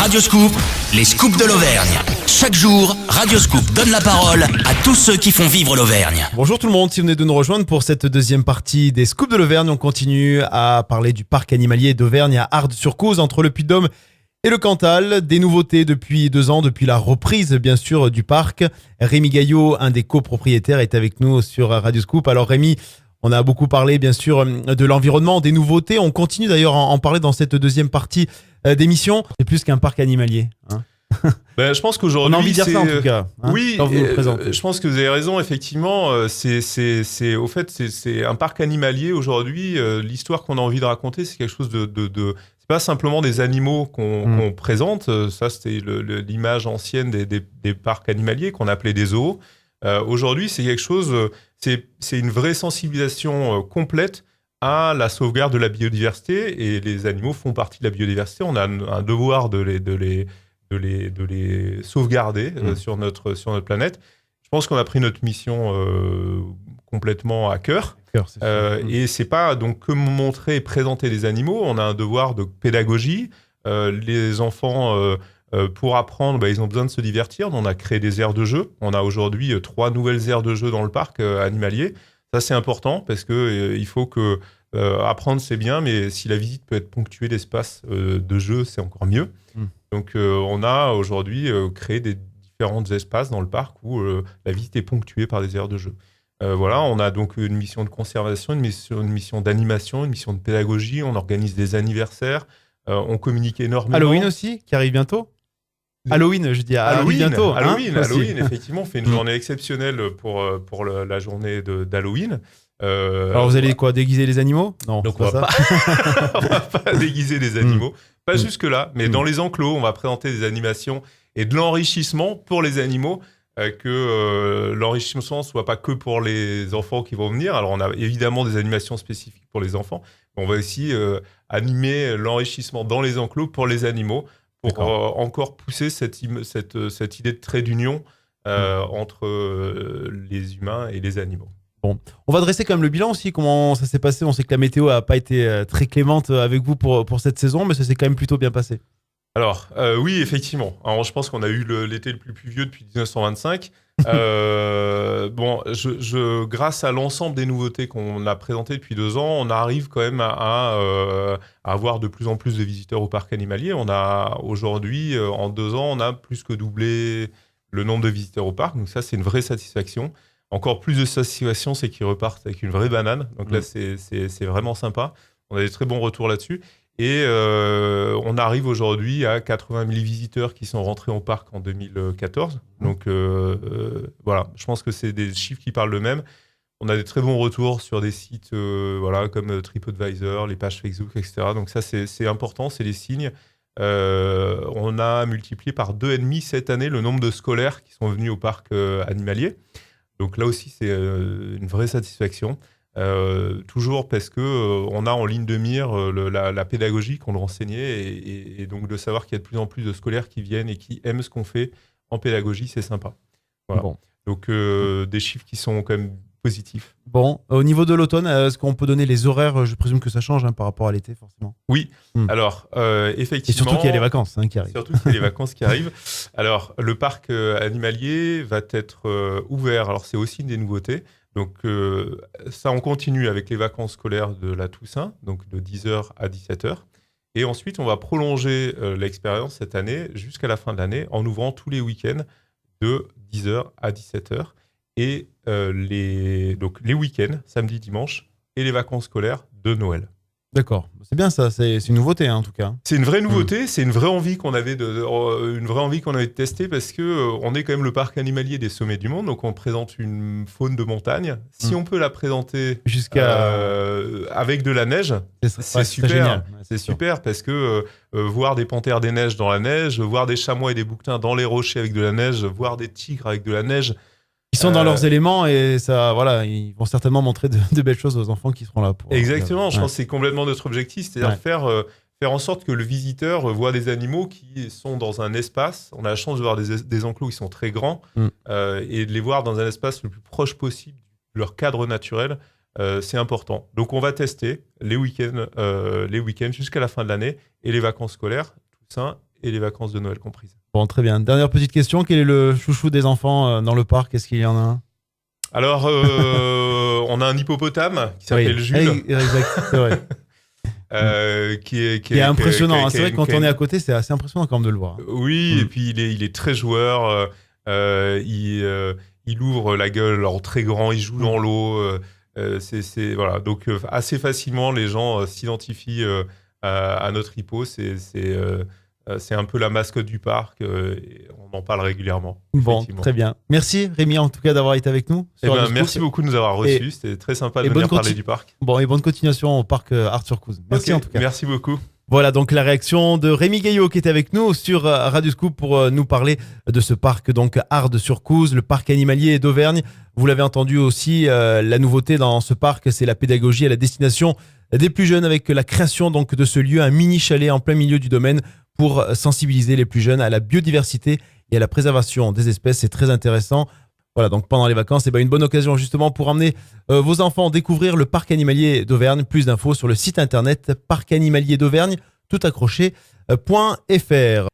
Radioscoop, les scoops de l'Auvergne. Chaque jour, Radioscoop donne la parole à tous ceux qui font vivre l'Auvergne. Bonjour tout le monde, si vous venez de nous rejoindre pour cette deuxième partie des scoops de l'Auvergne, on continue à parler du parc animalier d'Auvergne à Ardres-sur-Cauze, entre le Puy-de-Dôme et le Cantal. Des nouveautés depuis 2 ans, depuis la reprise bien sûr du parc. Rémi Gaillot, un des copropriétaires, est avec nous sur Radioscoop. Alors Rémi, on a beaucoup parlé bien sûr de l'environnement, des nouveautés. On continue d'ailleurs à en parler dans cette deuxième partie d'émission. C'est plus qu'un parc animalier, hein. Je pense qu'aujourd'hui, on a envie de dire ça en tout cas. Oui, quand vous nous le présentez. je pense que vous avez raison. Effectivement, c'est un parc animalier aujourd'hui. L'histoire qu'on a envie de raconter, c'est quelque chose c'est pas simplement des animaux qu'on présente. Ça, c'était l'image ancienne des parcs animaliers qu'on appelait des zoos. Aujourd'hui, c'est quelque chose. C'est une vraie sensibilisation complète à la sauvegarde de la biodiversité, et les animaux font partie de la biodiversité. On a un devoir de les sauvegarder sur notre planète. Je pense qu'on a pris notre mission complètement à cœur. Et c'est pas donc que montrer et présenter les animaux. On a un devoir de pédagogie. Les enfants, pour apprendre, ils ont besoin de se divertir. On a créé des aires de jeu. On a aujourd'hui 3 nouvelles aires de jeu dans le parc animalier. Ça, c'est important parce que il faut que apprendre, c'est bien, mais si la visite peut être ponctuée d'espaces de jeu, c'est encore mieux. Donc, on a aujourd'hui créé des différents espaces dans le parc où la visite est ponctuée par des aires de jeu. Voilà, on a donc une mission de conservation, une mission d'animation, une mission de pédagogie. On organise des anniversaires, on communique énormément. Halloween aussi, qui arrive bientôt. Halloween, je dis Halloween, bientôt. Halloween, effectivement, on fait une journée exceptionnelle pour la journée d'Halloween. Alors vous allez déguiser les animaux ? Non, donc on va pas déguiser les animaux, pas jusque là, mais dans les enclos, on va présenter des animations et de l'enrichissement pour les animaux, que l'enrichissement soit pas que pour les enfants qui vont venir. Alors on a évidemment des animations spécifiques pour les enfants, mais on va aussi animer l'enrichissement dans les enclos pour les animaux, pour encore pousser cette idée de trait d'union entre les humains et les animaux. Bon, on va dresser quand même le bilan aussi, comment ça s'est passé. On sait que la météo n'a pas été très clémente avec vous pour cette saison, mais ça s'est quand même plutôt bien passé. Alors, oui, effectivement. Alors, je pense qu'on a eu l'été le plus pluvieux depuis 1925. Grâce à l'ensemble des nouveautés qu'on a présentées depuis 2 ans, on arrive quand même à avoir de plus en plus de visiteurs au parc animalier. On a aujourd'hui, en 2 ans, on a plus que doublé le nombre de visiteurs au parc. Donc ça, c'est une vraie satisfaction. Encore plus de satisfaction, c'est qu'ils repartent avec une vraie banane. Donc là, c'est vraiment sympa. On a des très bons retours là-dessus. Et on arrive aujourd'hui à 80 000 visiteurs qui sont rentrés au parc en 2014. Donc voilà, je pense que c'est des chiffres qui parlent d'eux-mêmes. On a des très bons retours sur des sites comme TripAdvisor, les pages Facebook, etc. Donc ça, c'est important, c'est des signes. On a multiplié par 2,5 cette année le nombre de scolaires qui sont venus au parc animalier. Donc là aussi, c'est une vraie satisfaction. Toujours parce que on a en ligne de mire la pédagogie qu'on doit enseigner, et donc de savoir qu'il y a de plus en plus de scolaires qui viennent et qui aiment ce qu'on fait en pédagogie, c'est sympa. Voilà. Bon. Donc des chiffres qui sont quand même positifs. Bon, au niveau de l'automne, est-ce qu'on peut donner les horaires ? Je présume que ça change par rapport à l'été, forcément. Oui, alors effectivement... Et surtout qu'il y a les vacances qui arrivent. Surtout qu'il y a les vacances qui arrivent. Alors, le parc animalier va être ouvert. Alors, c'est aussi une des nouveautés. Donc, ça, on continue avec les vacances scolaires de la Toussaint, donc de 10h à 17h. Et ensuite, on va prolonger l'expérience cette année jusqu'à la fin de l'année en ouvrant tous les week-ends de 10h à 17h. Et les week-ends, samedi, dimanche, et les vacances scolaires de Noël. D'accord, c'est bien ça, c'est une nouveauté en tout cas. C'est une vraie nouveauté, c'est une vraie envie qu'on avait de tester, parce que on est quand même le parc animalier des sommets du monde, donc on présente une faune de montagne. Si on peut la présenter avec de la neige, c'est super. Génial. C'est super parce que voir des panthères des neiges dans la neige, voir des chamois et des bouquetins dans les rochers avec de la neige, voir des tigres avec de la neige. Ils sont dans leurs éléments, et ça, voilà, ils vont certainement montrer de belles choses aux enfants qui seront là. Exactement, je pense que c'est complètement notre objectif, c'est-à-dire faire en sorte que le visiteur voit des animaux qui sont dans un espace. On a la chance de voir des enclos qui sont très grands, et de les voir dans un espace le plus proche possible de leur cadre naturel. C'est important. Donc on va tester les week-ends jusqu'à la fin de l'année, et les vacances scolaires, Toussaint et les vacances de Noël comprises. Bon, très bien. Dernière petite question, quel est le chouchou des enfants dans le parc? Est-ce qu'il y en a un? Alors, on a un hippopotame qui s'appelle Jules. Exact, c'est vrai. Qui est impressionnant. C'est vrai que quand on est à côté, c'est assez impressionnant quand même de le voir. Oui, et puis il est très joueur. Il ouvre la gueule en très grand, il joue dans l'eau. Voilà. Donc assez facilement, les gens s'identifient à notre hippo. C'est un peu la mascotte du parc. Et on en parle régulièrement. Bon, très bien. Merci Rémi en tout cas d'avoir été avec nous. Merci beaucoup de nous avoir reçus. C'était très sympa de venir parler du parc. Bon, et bonne continuation au parc Art-sur-Couze. Merci en tout cas. Merci beaucoup. Voilà donc la réaction de Rémi Gaillot qui était avec nous sur Radio Scoop pour nous parler de ce parc donc Ard-sur-Couze, le parc animalier d'Auvergne. Vous l'avez entendu aussi, la nouveauté dans ce parc, c'est la pédagogie à la destination des plus jeunes avec la création donc de ce lieu, un mini chalet en plein milieu du domaine pour sensibiliser les plus jeunes à la biodiversité et à la préservation des espèces. C'est très intéressant. Voilà, donc pendant les vacances, une bonne occasion justement pour emmener vos enfants découvrir le parc animalier d'Auvergne. Plus d'infos sur le site internet parcanimalierdauvergne, tout accroché.fr.